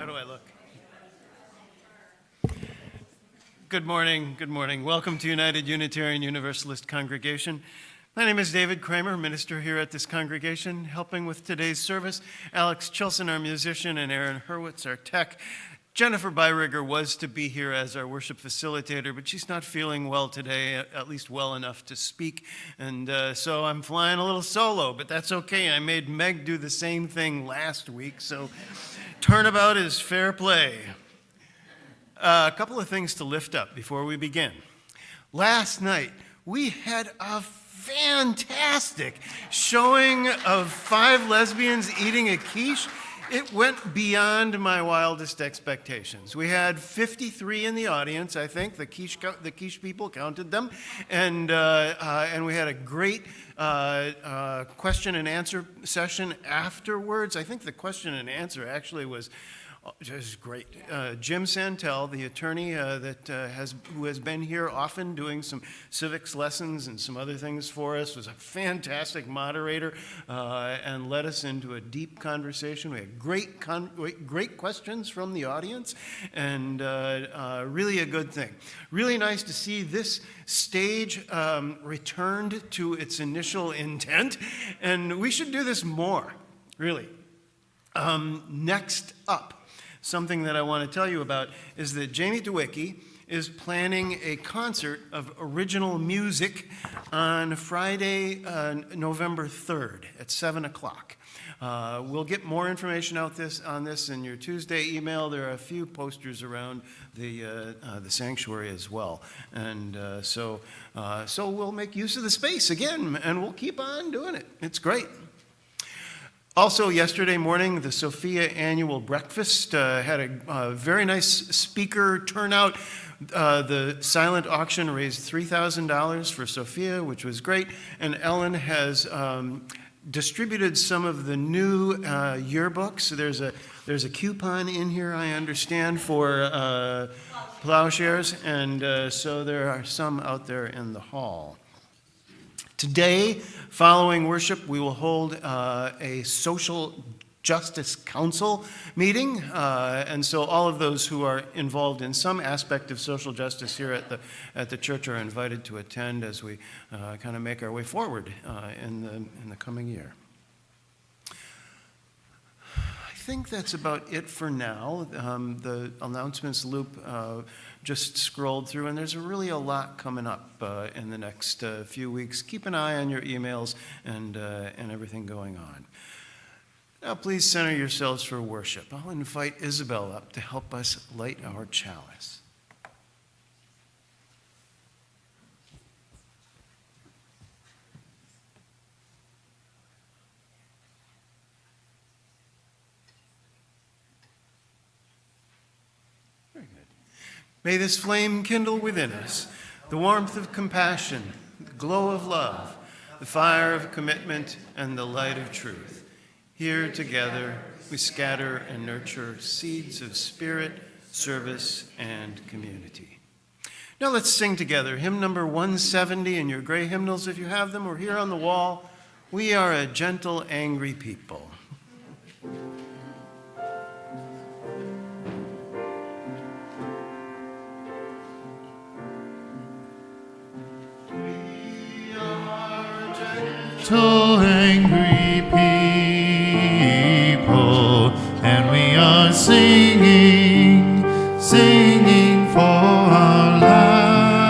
How do I look? Good morning, good morning. Welcome to United Unitarian Universalist Congregation. My name is David Kraemer, minister here at this congregation. Helping with today's service, Alex Chilsen, our musician, and Aaron Hurwitz, our tech. Jennifer Beiriger was to be here as our worship facilitator, but she's not feeling well today, at least well enough to speak. And so I'm flying a little solo, but that's okay. I made Meg do the same thing last week, so turnabout is fair play. A couple of things to lift up before we begin. Last night, we had a fantastic showing of 5 lesbians eating a quiche. It went beyond my wildest expectations. We had 53 in the audience, I think. The quiche people counted them. And we had a great question and answer session afterwards. I think the question and answer actually was just great. Jim Santel, the attorney who has been here often doing some civics lessons and some other things for us, was a fantastic moderator and led us into a deep conversation. We had great questions from the audience, and really a good thing. Really nice to see this stage returned to its initial intent, and we should do this more, really. Next up, something that I want to tell you about is that Jamie DeWicki is planning a concert of original music on Friday, November 3rd at 7 o'clock. We'll get more information on this in your Tuesday email. There are a few posters around the sanctuary as well. And so we'll make use of the space again, and we'll keep on doing it. It's great. Also, yesterday morning, the Sophia annual breakfast had a very nice speaker turnout. The silent auction raised $3,000 for Sophia, which was great. And Ellen has distributed some of the new yearbooks. There's a coupon in here, I understand, for plowshares. And so there are some out there in the hall. Today, following worship, we will hold a social justice council meeting. And so all of those who are involved in some aspect of social justice here at the church are invited to attend as we kind of make our way forward in the coming year. I think that's about it for now. The announcements loop just scrolled through, and there's really a lot coming up in the next few weeks. Keep an eye on your emails and everything going on. Now, please center yourselves for worship. I'll invite Isabel up to help us light our chalice. May this flame kindle within us the warmth of compassion, the glow of love, the fire of commitment, and the light of truth. Here together we scatter and nurture seeds of spirit, service, and community. Now let's sing together hymn number 170 in your gray hymnals if you have them, or here on the wall. We are a gentle, angry people. Angry people, and we are singing for our lives.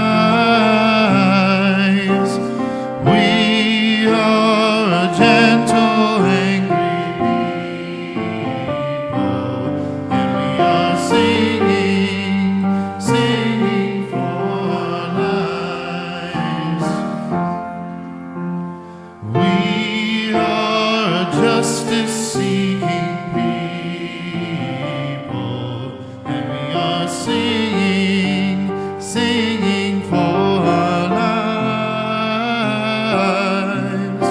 We are a gentle, angry people, and we are singing for our lives. We are justice-seeking people, and we are singing for our lives.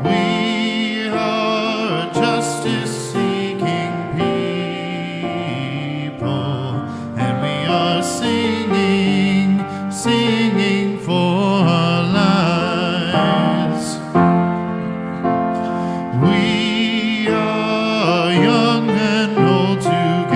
We are justice-seeking people, and we are singing for our lives. We are young and old together.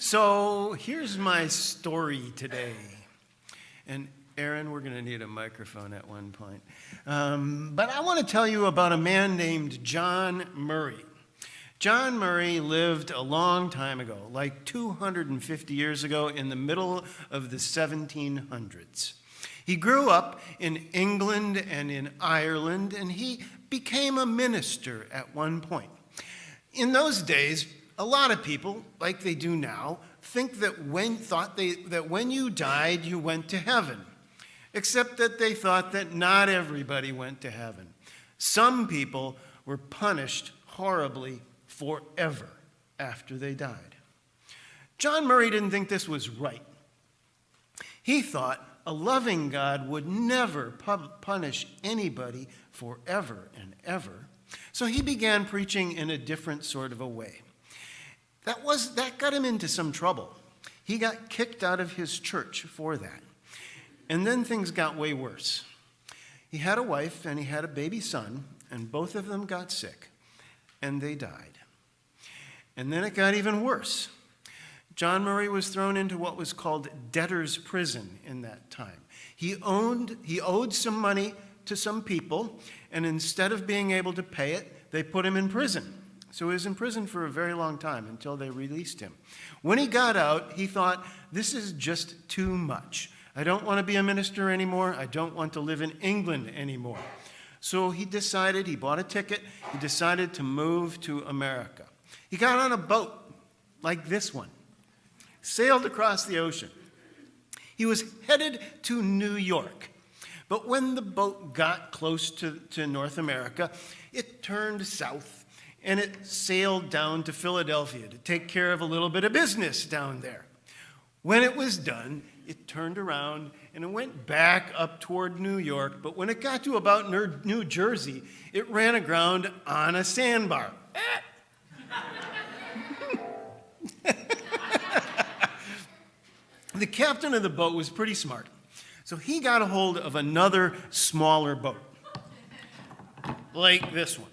So here's my story today. And Aaron, we're going to need a microphone at one point. But I want to tell you about a man named John Murray. John Murray lived a long time ago, like 250 years ago, in the middle of the 1700s. He grew up in England and in Ireland, and he became a minister at one point. In those days, a lot of people, like they do now, thought that when you died, you went to heaven. Except that they thought that not everybody went to heaven. Some people were punished horribly forever after they died. John Murray didn't think this was right. He thought a loving God would never punish anybody forever and ever. So he began preaching in a different sort of a way. That got him into some trouble. He got kicked out of his church for that. And then things got way worse. He had a wife and he had a baby son, and both of them got sick, and they died. And then it got even worse. John Murray was thrown into what was called debtor's prison in that time. He owed some money to some people, and instead of being able to pay it, they put him in prison. So he was in prison for a very long time until they released him. When he got out, he thought, this is just too much. I don't want to be a minister anymore. I don't want to live in England anymore. So he bought a ticket, he decided to move to America. He got on a boat like this one, sailed across the ocean. He was headed to New York. But when the boat got close to North America, it turned south and it sailed down to Philadelphia to take care of a little bit of business down there. When it was done, it turned around and it went back up toward New York. But when it got to about New Jersey, it ran aground on a sandbar. The captain of the boat was pretty smart. So he got a hold of another smaller boat, like this one.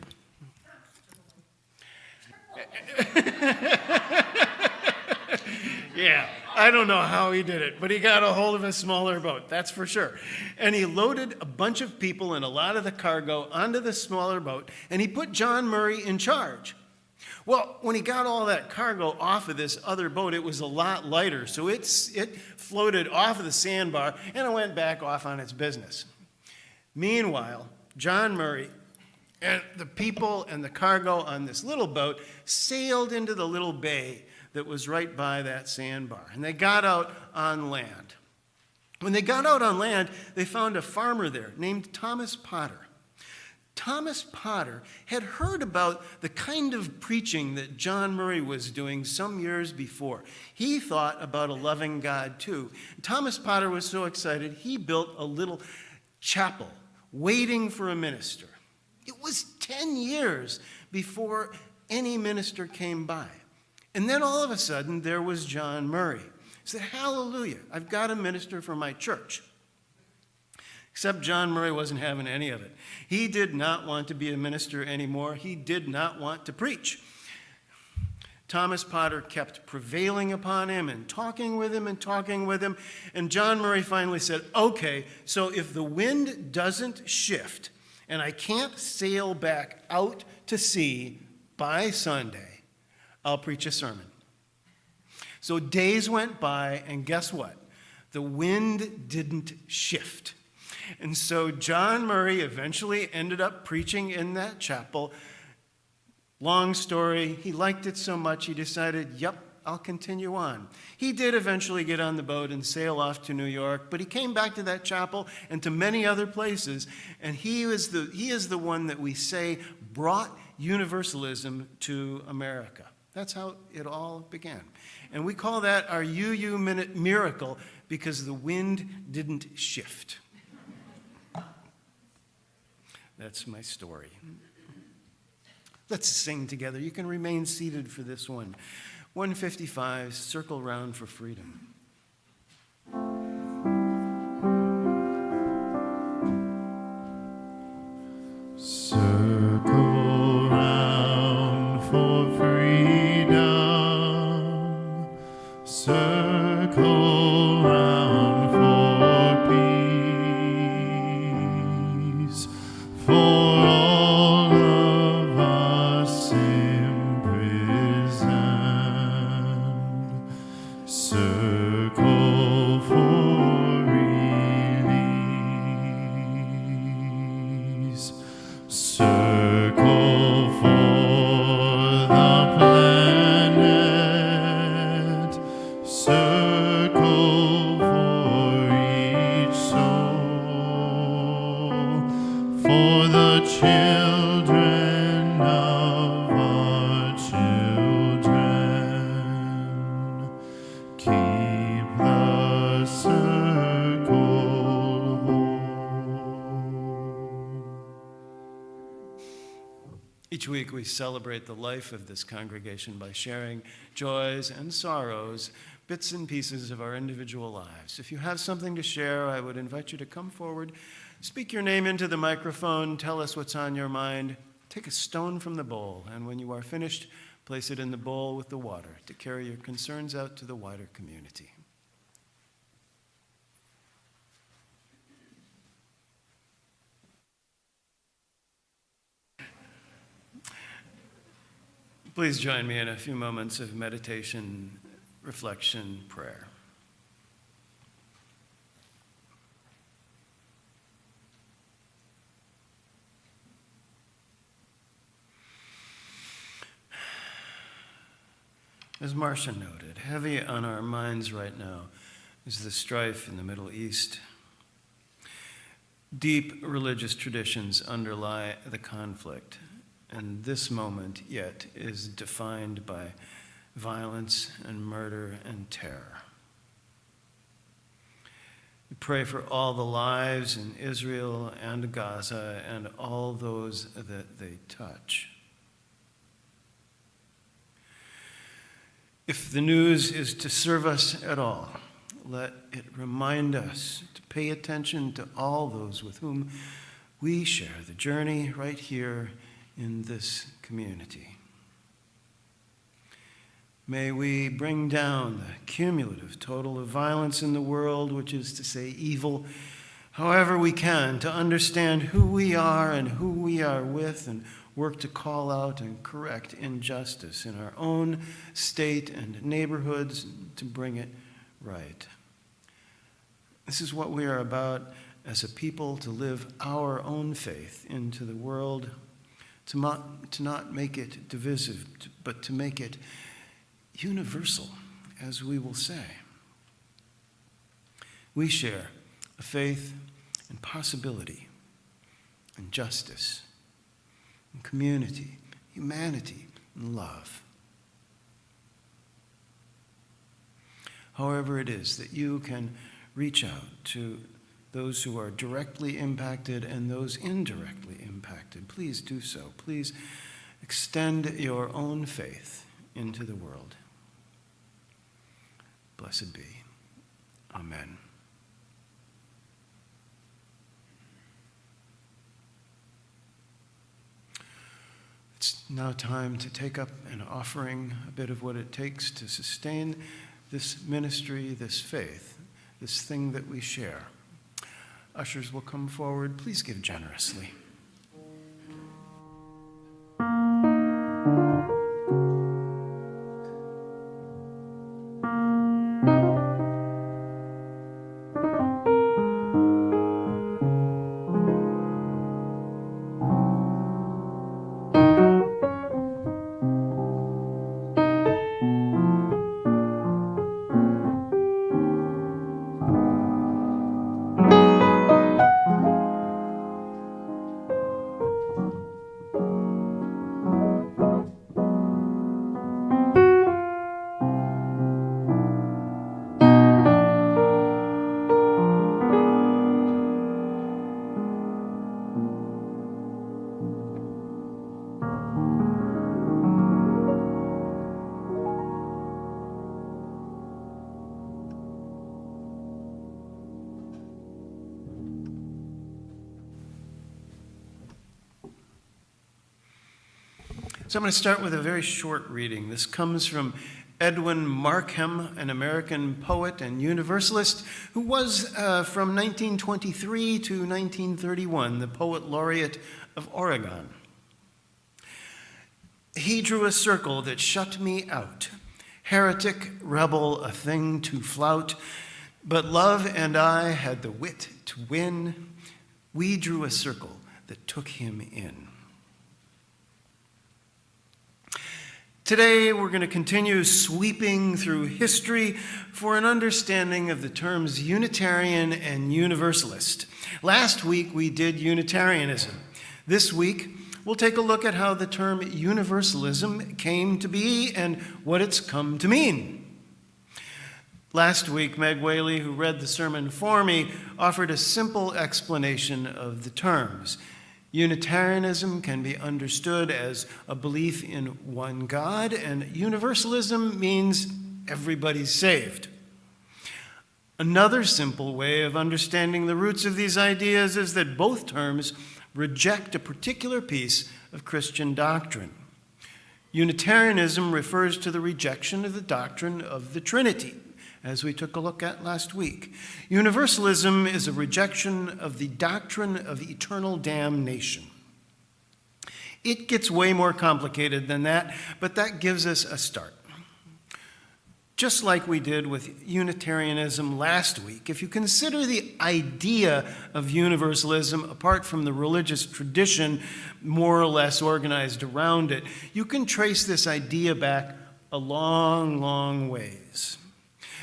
Yeah, I don't know how he did it, but he got a hold of a smaller boat, that's for sure. And he loaded a bunch of people and a lot of the cargo onto the smaller boat, and he put John Murray in charge. Well, when he got all that cargo off of this other boat, it was a lot lighter, so it floated off of the sandbar and it went back off on its business. Meanwhile, John Murray and the people and the cargo on this little boat sailed into the little bay that was right by that sandbar, and they got out on land. When they got out on land, they found a farmer there named Thomas Potter. Thomas Potter had heard about the kind of preaching that John Murray was doing some years before. He thought about a loving God too. Thomas Potter was so excited, he built a little chapel waiting for a minister. It was 10 years before any minister came by. And then all of a sudden, there was John Murray. He said, hallelujah, I've got a minister for my church. Except John Murray wasn't having any of it. He did not want to be a minister anymore. He did not want to preach. Thomas Potter kept prevailing upon him and talking with him and talking with him. And John Murray finally said, okay, so if the wind doesn't shift and I can't sail back out to sea by Sunday, I'll preach a sermon. So days went by, and guess what? The wind didn't shift. And so John Murray eventually ended up preaching in that chapel. Long story, he liked it so much he decided, yep, I'll continue on. He did eventually get on the boat and sail off to New York, but he came back to that chapel and to many other places, and he is the one that we say brought Universalism to America. That's how it all began. And we call that our UU Minute miracle because the wind didn't shift. That's my story. Let's sing together. You can remain seated for this one. 155, Circle Round for Freedom. Circle round for freedom. Each week we celebrate the life of this congregation by sharing joys and sorrows, bits and pieces of our individual lives. If you have something to share, I would invite you to come forward, speak your name into the microphone, tell us what's on your mind, take a stone from the bowl, and when you are finished, place it in the bowl with the water to carry your concerns out to the wider community. Please join me in a few moments of meditation, reflection, prayer. As Marcia noted, heavy on our minds right now is the strife in the Middle East. Deep religious traditions underlie the conflict, and this moment yet is defined by violence and murder and terror. We pray for all the lives in Israel and Gaza and all those that they touch. If the news is to serve us at all, let it remind us to pay attention to all those with whom we share the journey right here in this community. May we bring down the cumulative total of violence in the world, which is to say evil, however we can, to understand who we are and who we are with, and work to call out and correct injustice in our own state and neighborhoods to bring it right. This is what we are about as a people, to live our own faith into the world, to not make it divisive, but to make it universal, as we will say. We share a faith in possibility and justice and community, humanity, and love. However it is that you can reach out to those who are directly impacted and those indirectly impacted, please do so. Please extend your own faith into the world. Blessed be. Amen. It's now time to take up an offering, a bit of what it takes to sustain this ministry, this faith, this thing that we share. Ushers will come forward. Please give generously. So I'm going to start with a very short reading. This comes from Edwin Markham, an American poet and Universalist who was from 1923 to 1931, the poet laureate of Oregon. He drew a circle that shut me out, heretic, rebel, a thing to flout, but love and I had the wit to win. We drew a circle that took him in. Today, we're going to continue sweeping through history for an understanding of the terms Unitarian and Universalist. Last week, we did Unitarianism. This week, we'll take a look at how the term Universalism came to be and what it's come to mean. Last week, Meg Whaley, who read the sermon for me, offered a simple explanation of the terms. Unitarianism can be understood as a belief in one God, and universalism means everybody's saved. Another simple way of understanding the roots of these ideas is that both terms reject a particular piece of Christian doctrine. Unitarianism refers to the rejection of the doctrine of the Trinity, as we took a look at last week. Universalism is a rejection of the doctrine of eternal damnation. It gets way more complicated than that, but that gives us a start. Just like we did with Unitarianism last week, if you consider the idea of universalism apart from the religious tradition more or less organized around it, you can trace this idea back a long, long ways.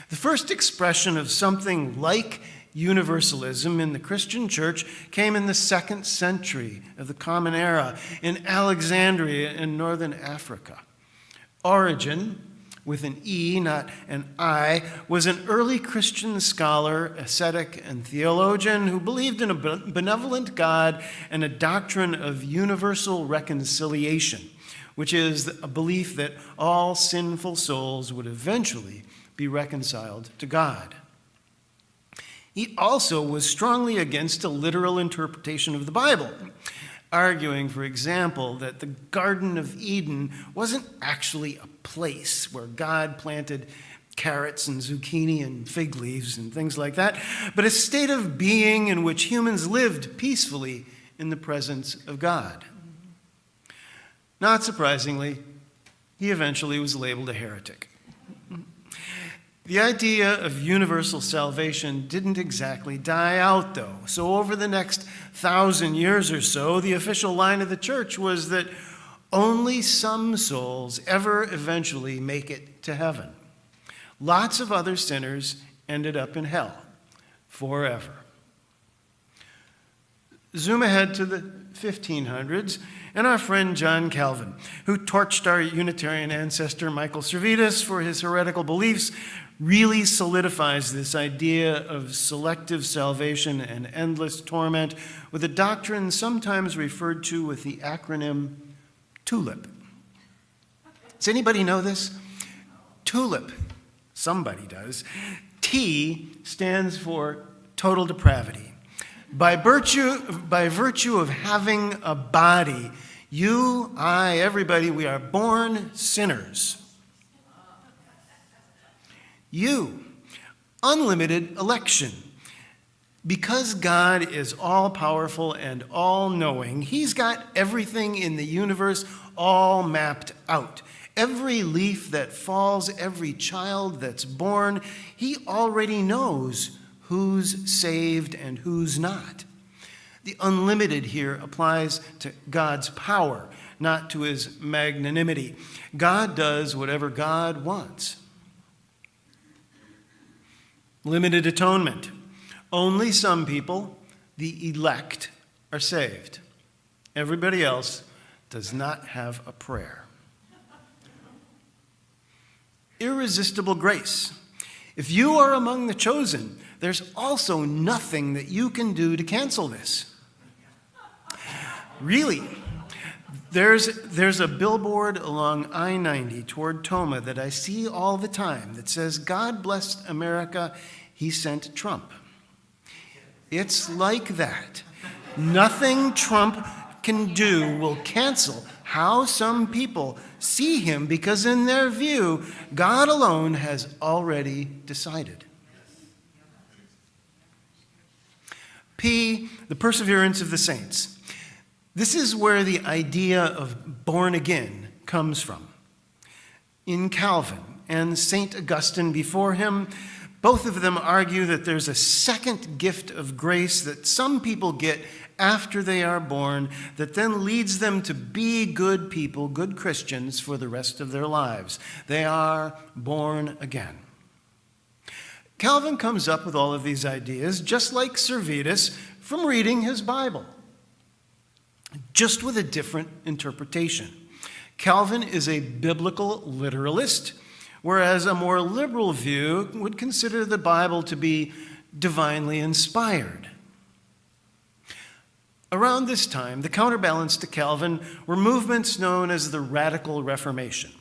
The first expression of something like universalism in the Christian church came in the 2nd century of the Common Era in Alexandria in northern Africa. Origen, with an E, not an I, was an early Christian scholar, ascetic, and theologian who believed in a benevolent God and a doctrine of universal reconciliation, which is a belief that all sinful souls would eventually be reconciled to God. He also was strongly against a literal interpretation of the Bible, arguing, for example, that the Garden of Eden wasn't actually a place where God planted carrots and zucchini and fig leaves and things like that, but a state of being in which humans lived peacefully in the presence of God. Not surprisingly, he eventually was labeled a heretic. The idea of universal salvation didn't exactly die out, though. So over the next 1,000 years or so, the official line of the church was that only some souls ever eventually make it to heaven. Lots of other sinners ended up in hell forever. Zoom ahead to the 1500s, and our friend John Calvin, who torched our Unitarian ancestor Michael Servetus for his heretical beliefs, really solidifies this idea of selective salvation and endless torment with a doctrine sometimes referred to with the acronym TULIP. Does anybody know this? TULIP. Somebody does. T stands for total depravity. By virtue of having a body, you, I, everybody, we are born sinners. You, unlimited election. Because God is all-powerful and all-knowing, he's got everything in the universe all mapped out. Every leaf that falls, every child that's born, he already knows who's saved and who's not. The unlimited here applies to God's power, not to his magnanimity. God does whatever God wants. Limited atonement. Only some people, the elect, are saved. Everybody else does not have a prayer. Irresistible grace. If you are among the chosen, there's also nothing that you can do to cancel this. Really, there's a billboard along I-90 toward Toma that I see all the time that says, "God blessed America, he sent Trump." It's like that. Nothing Trump can do will cancel how some people see him, because in their view, God alone has already decided. P, the perseverance of the saints. This is where the idea of born again comes from. In Calvin and St. Augustine before him, both of them argue that there's a second gift of grace that some people get after they are born that then leads them to be good people, good Christians for the rest of their lives. They are born again. Calvin comes up with all of these ideas, just like Servetus, from reading his Bible, just with a different interpretation. Calvin is a biblical literalist, whereas a more liberal view would consider the Bible to be divinely inspired. Around this time, the counterbalance to Calvin were movements known as the Radical Reformation.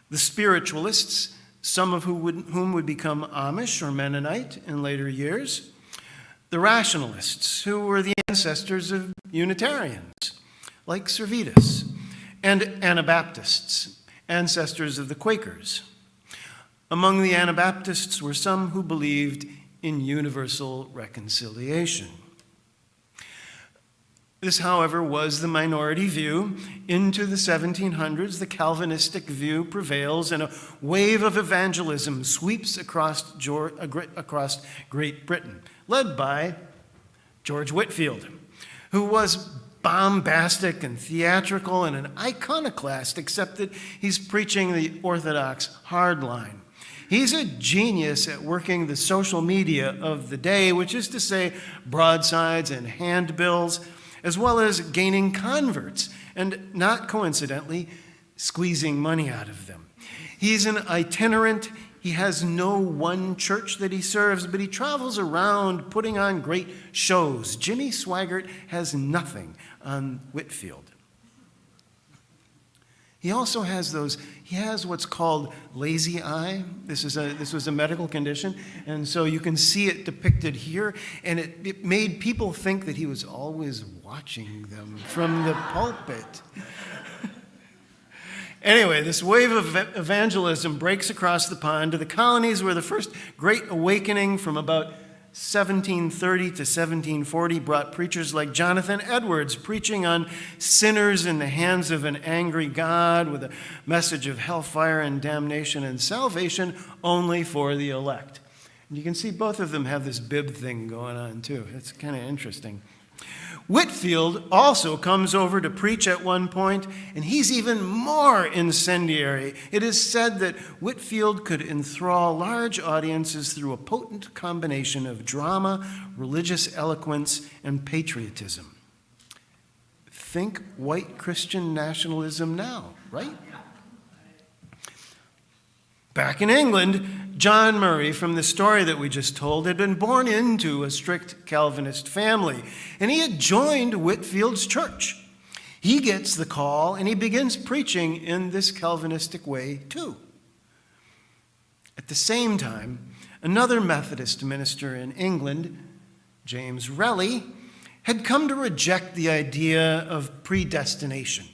The spiritualists, some of whom would become Amish or Mennonite in later years. The rationalists, who were the ancestors of Unitarians, like Servetus. And Anabaptists, ancestors of the Quakers. Among the Anabaptists were some who believed in universal reconciliation. This, however, was the minority view. Into the 1700s, the Calvinistic view prevails, and a wave of evangelism sweeps across Great Britain, led by George Whitefield, who was bombastic and theatrical and an iconoclast, except that he's preaching the Orthodox hardline. He's a genius at working the social media of the day, which is to say broadsides and handbills, as well as gaining converts and, not coincidentally, squeezing money out of them. He's an itinerant. He has no one church that he serves, but he travels around putting on great shows. Jimmy Swaggart has nothing on Whitefield. He also has what's called lazy eye. This was a medical condition, and so you can see it depicted here, and it made people think that he was always watching them from the pulpit. Anyway, this wave of evangelism breaks across the pond to the colonies, where the first Great Awakening from about 1730 to 1740 brought preachers like Jonathan Edwards preaching on sinners in the hands of an angry God with a message of hellfire and damnation and salvation only for the elect. And you can see both of them have this bib thing going on too. It's kind of interesting. Whitefield also comes over to preach at one point, and he's even more incendiary. It is said that Whitefield could enthrall large audiences through a potent combination of drama, religious eloquence, and patriotism. Think white Christian nationalism now, right? Back in England, John Murray, from the story that we just told, had been born into a strict Calvinist family, and he had joined Whitefield's church. He gets the call, and he begins preaching in this Calvinistic way, too. At the same time, another Methodist minister in England, James Relly, had come to reject the idea of predestination,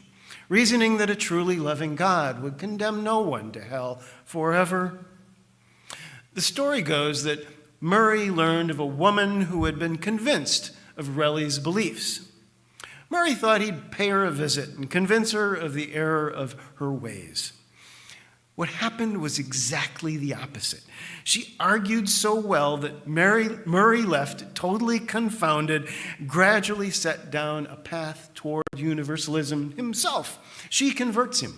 reasoning that a truly loving God would condemn no one to hell forever. The story goes that Murray learned of a woman who had been convinced of Relly's beliefs. Murray thought he'd pay her a visit and convince her of the error of her ways. What happened was exactly the opposite. She argued so well that Murray left totally confounded, gradually set down a path toward Universalism himself. She converts him.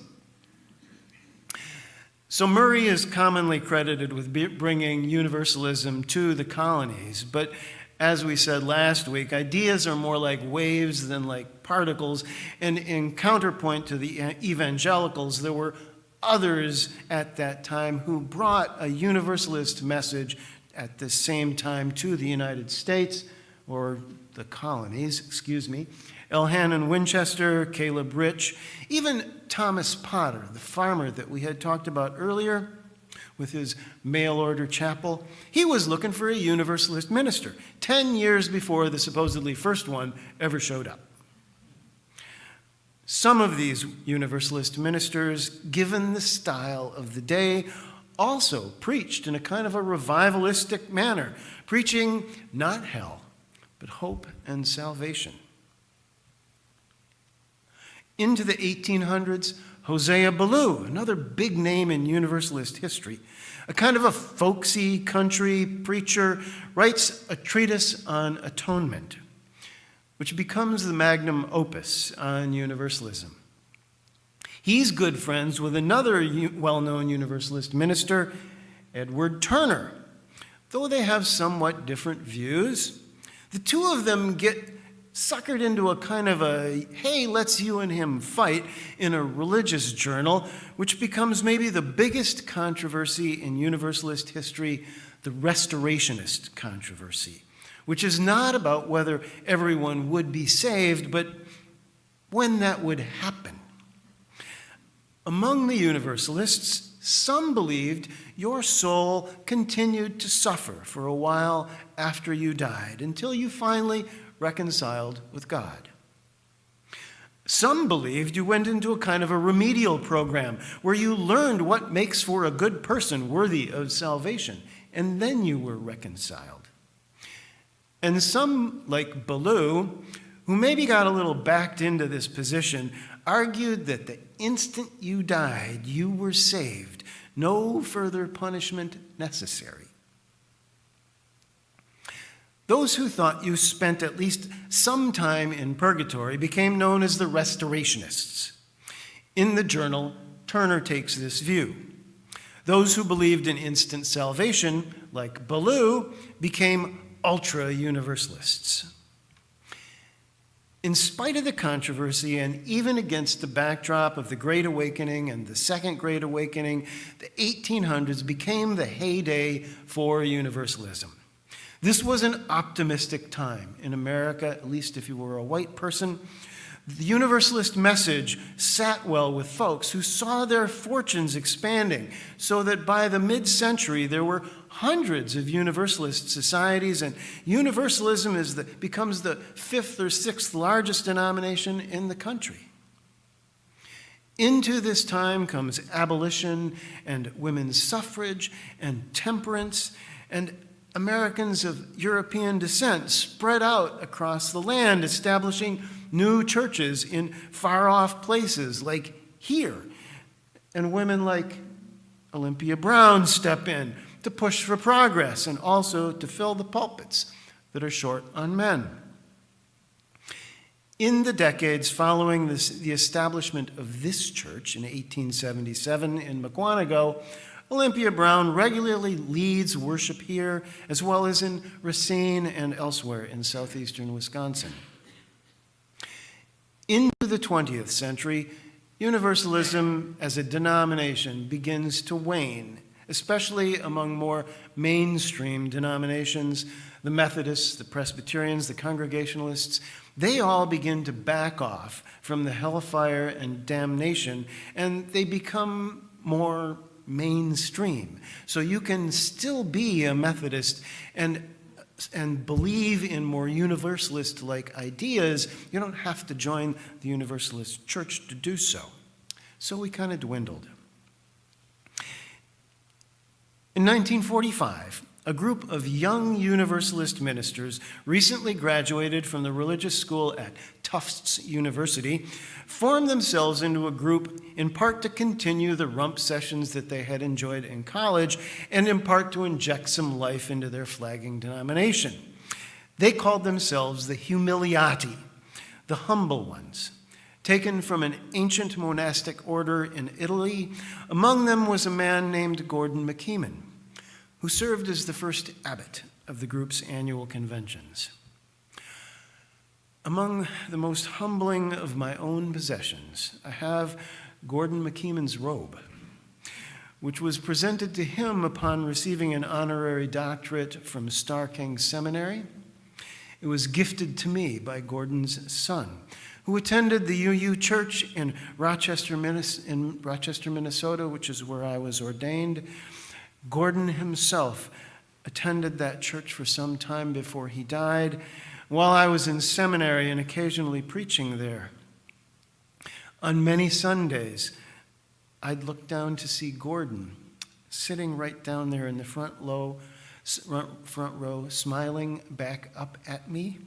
So Murray is commonly credited with bringing Universalism to the colonies, but as we said last week, ideas are more like waves than like particles, and in counterpoint to the evangelicals, there were others at that time who brought a universalist message at the same time to the United States, or the colonies, Elhanan Winchester, Caleb Rich, even Thomas Potter, the farmer that we had talked about earlier with his mail-order chapel. He was looking for a universalist minister 10 years before the supposedly first one ever showed up. Some of these universalist ministers, given the style of the day, also preached in a kind of a revivalistic manner, preaching not hell, but hope and salvation. Into the 1800s, Hosea Ballou, another big name in Universalist history, a kind of a folksy country preacher, writes a treatise on atonement, which becomes the magnum opus on Universalism. He's good friends with another well-known Universalist minister, Edward Turner. Though they have somewhat different views, the two of them get suckered into a kind of a, hey, let's you and him fight in a religious journal, which becomes maybe the biggest controversy in Universalist history, the Restorationist controversy, which is not about whether everyone would be saved, but when that would happen. Among the Universalists, some believed your soul continued to suffer for a while after you died, until you finally reconciled with God. Some believed you went into a kind of a remedial program where you learned what makes for a good person worthy of salvation, and then you were reconciled. And some, like Ballou, who maybe got a little backed into this position, argued that the instant you died, you were saved, no further punishment necessary. Those who thought you spent at least some time in purgatory became known as the Restorationists. In the journal, Turner takes this view. Those who believed in instant salvation, like Ballou, became ultra-universalists. In spite of the controversy, and even against the backdrop of the Great Awakening and the Second Great Awakening, the 1800s became the heyday for Universalism. This was an optimistic time in America, at least if you were a white person. The Universalist message sat well with folks who saw their fortunes expanding, so that by the mid-century there were hundreds of Universalist societies, and Universalism becomes the fifth or sixth largest denomination in the country. Into this time comes abolition and women's suffrage and temperance, and Americans of European descent spread out across the land, establishing new churches in far-off places like here. And women like Olympia Brown step in to push for progress and also to fill the pulpits that are short on men. In the decades following the establishment of this church in 1877 in Mukwonago, Olympia Brown regularly leads worship here, as well as in Racine and elsewhere in southeastern Wisconsin. Into the 20th century, Universalism as a denomination begins to wane, especially among more mainstream denominations. The Methodists, the Presbyterians, the Congregationalists, they all begin to back off from the hellfire and damnation, and they become more mainstream. So you can still be a Methodist and believe in more universalist-like ideas. You don't have to join the Universalist Church to do so. So we kind of dwindled. In 1945, a group of young Universalist ministers recently graduated from the religious school at Tufts University, formed themselves into a group in part to continue the rump sessions that they had enjoyed in college and in part to inject some life into their flagging denomination. They called themselves the Humiliati, the humble ones, taken from an ancient monastic order in Italy. Among them was a man named Gordon McKeeman, who served as the first abbot of the group's annual conventions. Among the most humbling of my own possessions, I have Gordon McKeeman's robe, which was presented to him upon receiving an honorary doctorate from Starr King Seminary. It was gifted to me by Gordon's son, who attended the UU Church in Rochester, Minnesota, which is where I was ordained. Gordon himself attended that church for some time before he died, while I was in seminary and occasionally preaching there. On many Sundays, I'd look down to see Gordon sitting right down there in the front row, smiling back up at me,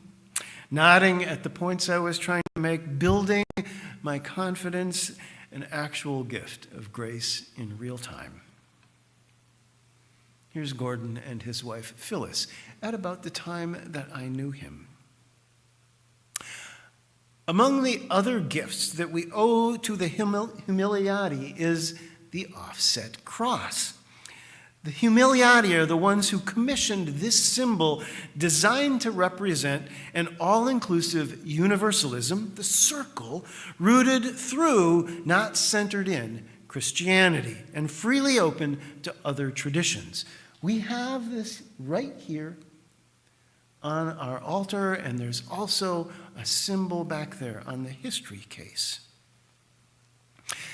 nodding at the points I was trying to make, building my confidence, an actual gift of grace in real time. Here's Gordon and his wife, Phyllis, at about the time that I knew him. Among the other gifts that we owe to the Humiliati is the offset cross. The Humiliati are the ones who commissioned this symbol designed to represent an all-inclusive universalism, the circle, rooted through, not centered in, Christianity, and freely open to other traditions. We have this right here on our altar, and there's also a symbol back there on the history case.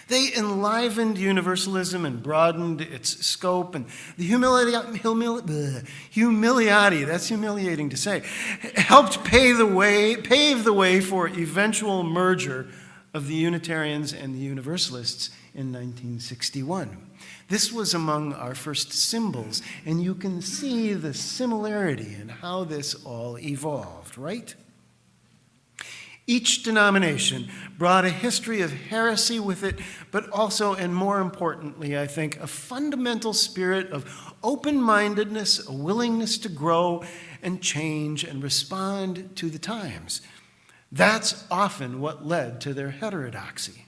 They enlivened universalism and broadened its scope, and the humiliati, that's humiliating to say, helped pave the way for eventual merger of the Unitarians and the Universalists in 1961. This was among our first symbols, and you can see the similarity in how this all evolved, right? Each denomination brought a history of heresy with it, but also, and more importantly, I think, a fundamental spirit of open-mindedness, a willingness to grow and change and respond to the times. That's often what led to their heterodoxy.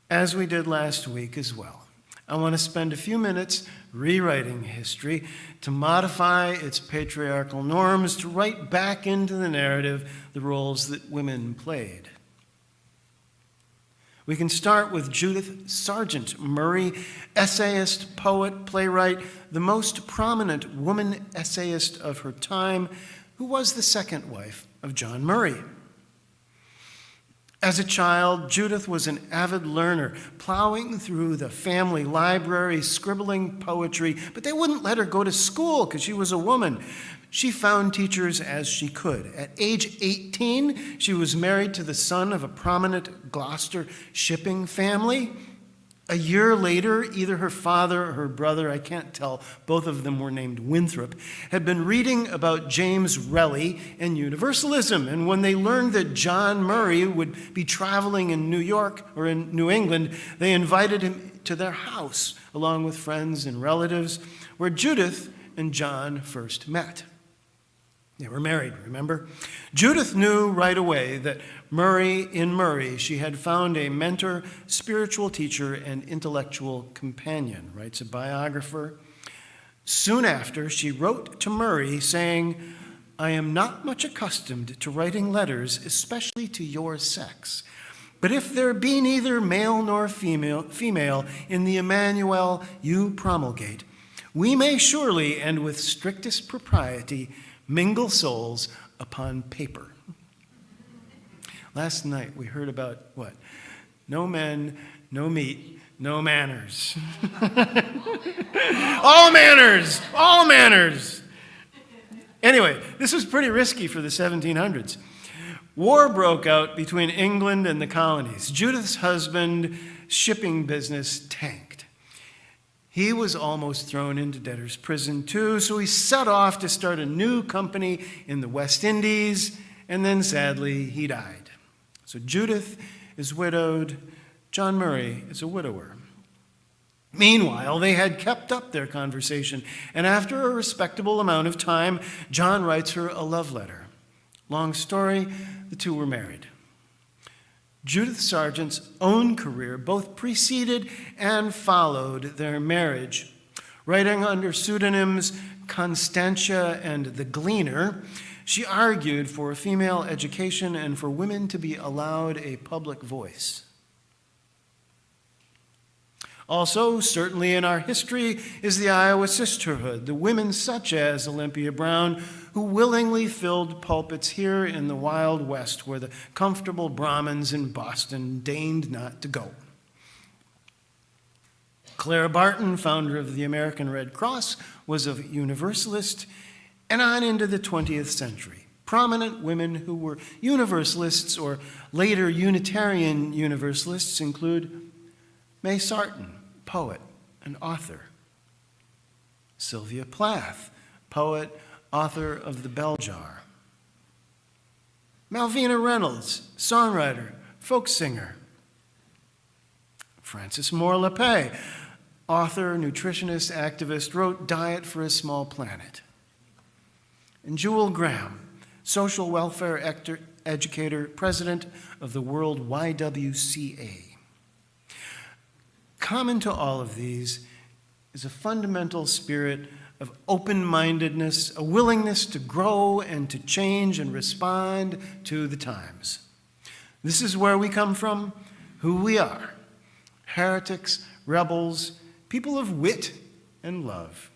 As we did last week as well, I want to spend a few minutes rewriting history to modify its patriarchal norms, to write back into the narrative the roles that women played. We can start with Judith Sargent Murray, essayist, poet, playwright, the most prominent woman essayist of her time, who was the second wife of John Murray. As a child, Judith was an avid learner, plowing through the family library, scribbling poetry, but they wouldn't let her go to school because she was a woman. She found teachers as she could. At age 18, she was married to the son of a prominent Gloucester shipping family. A year later, either her father or her brother, I can't tell, both of them were named Winthrop, had been reading about James Relly and Universalism. And when they learned that John Murray would be traveling in New York or in New England, they invited him to their house, along with friends and relatives, where Judith and John first met. They were married, remember? Judith knew right away that in Murray, she had found a mentor, spiritual teacher, and intellectual companion, writes a biographer. Soon after, she wrote to Murray saying, "I am not much accustomed to writing letters, especially to your sex. But if there be neither male nor female in the Emmanuel you promulgate, we may surely and with strictest propriety mingle souls upon paper." Last night we heard about what? No men, no meat, no manners. All manners, all manners. Anyway, this was pretty risky for the 1700s. War broke out between England and the colonies. Judith's husband's shipping business tanked. He was almost thrown into debtor's prison too, so he set off to start a new company in the West Indies, and then sadly he died. So Judith is widowed, John Murray is a widower. Meanwhile, they had kept up their conversation, and after a respectable amount of time, John writes her a love letter. Long story, the two were married. Judith Sargent's own career both preceded and followed their marriage. Writing under pseudonyms Constantia and The Gleaner, she argued for female education and for women to be allowed a public voice. Also, certainly in our history, is the Iowa Sisterhood, the women such as Olympia Brown, who willingly filled pulpits here in the Wild West, where the comfortable Brahmins in Boston deigned not to go. Clara Barton, founder of the American Red Cross, was a Universalist, and on into the 20th century. Prominent women who were Universalists or later Unitarian Universalists include May Sarton, poet and author. Sylvia Plath, poet, author of The Bell Jar. Malvina Reynolds, songwriter, folk singer. Frances Moore LePay, author, nutritionist, activist, wrote Diet for a Small Planet. And Jewel Graham, social welfare educator, president of the World YWCA. Common to all of these is a fundamental spirit of open-mindedness, a willingness to grow and to change and respond to the times. This is where we come from, who we are. Heretics, rebels, people of wit and love.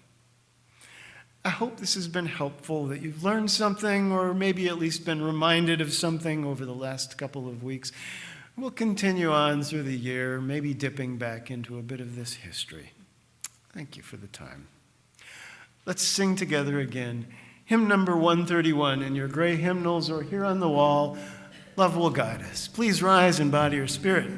I hope this has been helpful, that you've learned something or maybe at least been reminded of something over the last couple of weeks. We'll continue on through the year, maybe dipping back into a bit of this history. Thank you for the time. Let's sing together again. Hymn number 131 in your gray hymnals or here on the wall. Love will guide us. Please rise in body or spirit.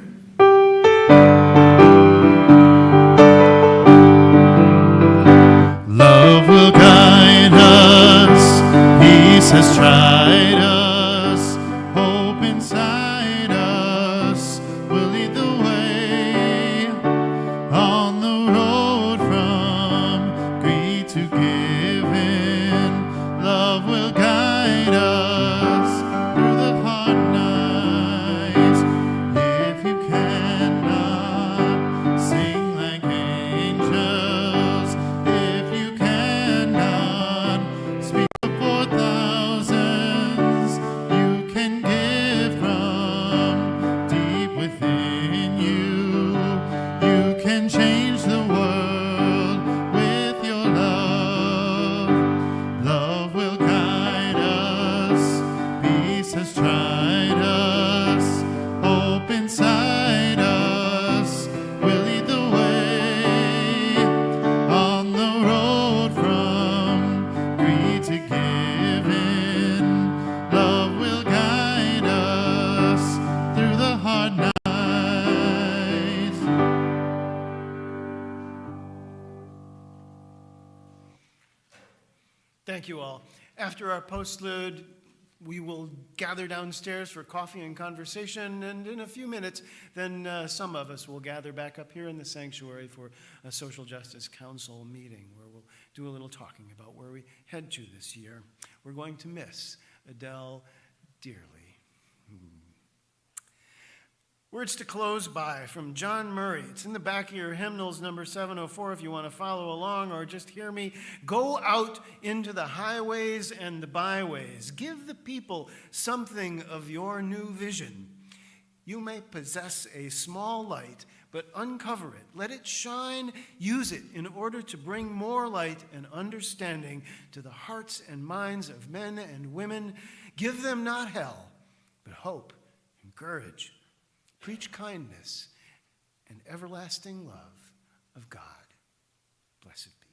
Love will guide us, peace has tried us, hope inside us will lead the way on the road from greed to giving. Love will guide us through the hard nights. If you cannot sing like angels, if you cannot speak for thousands, you can give from deep within you. You can change the world with your love. Love will guide us. Peace has tried us. Hope inside us will lead the way on the road from greed to giving. Love will guide us through the hard nights. Thank you all. After our postlude, we will gather downstairs for coffee and conversation, and in a few minutes, then some of us will gather back up here in the sanctuary for a Social Justice Council meeting where we'll do a little talking about where we head to this year. We're going to miss Adele dearly. Words to close by from John Murray. It's in the back of your hymnals, number 704, if you want to follow along or just hear me. Go out into the highways and the byways. Give the people something of your new vision. You may possess a small light, but uncover it. Let it shine. Use it in order to bring more light and understanding to the hearts and minds of men and women. Give them not hell, but hope and courage. Preach kindness and everlasting love of God. Blessed be.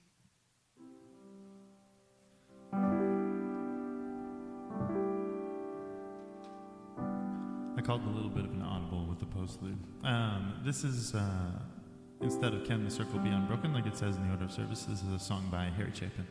I called a little bit of an audible with the postlude. This is, instead of Can the Circle Be Unbroken, like it says in the order of service, this is a song by Harry Chapin.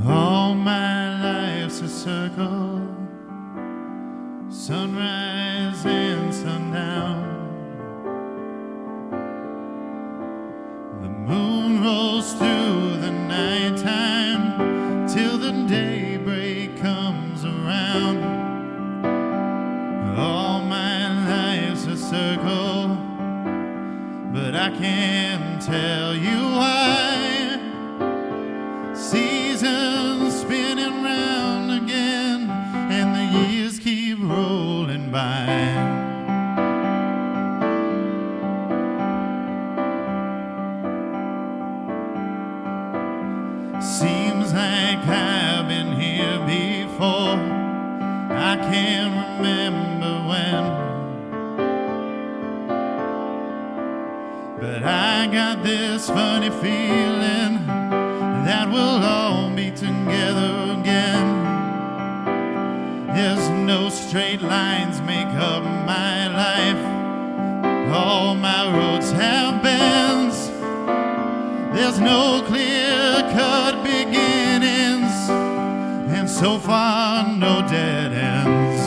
All my life's a circle, sunrise and sundown. The moon rolls through the nighttime till the daybreak comes around. All my life's a circle, but I can't tell you why. Seasons spinning round again, and the years keep rolling by. Seems like I've been here before. I can't remember when, but I got this funny feeling that we'll all be together again. There's no straight lines make up my life. All my roads have bends. There's no clear-cut beginnings, and so far no dead ends.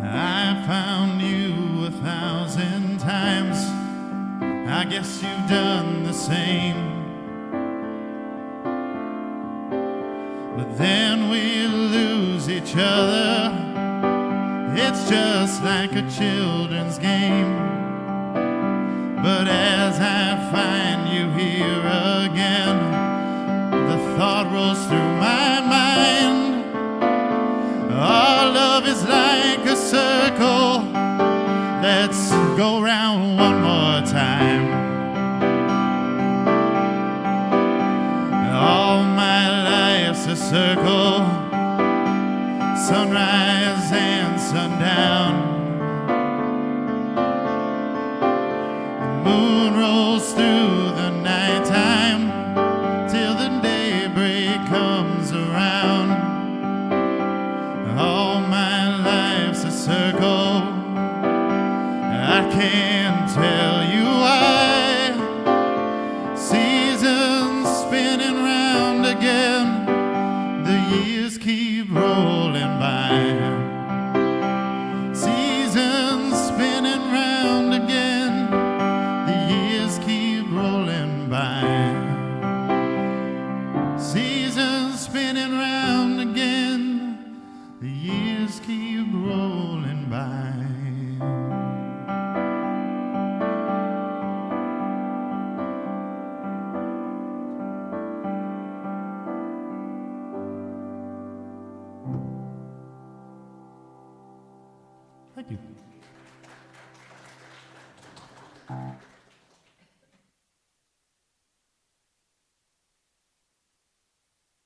I found you 1,000 times. I guess you've done the same. But then we lose each other, It's just like a children's game. But as I find you here again, the thought rolls through my mind. Our love is like a circle. Let's go round one more time. All my life's a circle, sunrise and sundown. The moon rolls through the nighttime till the daybreak comes around. All my life's a circle, I can't tell you why. Seasons spinning round again, the years keep rolling by. Seasons spinning round again, the years keep rolling by.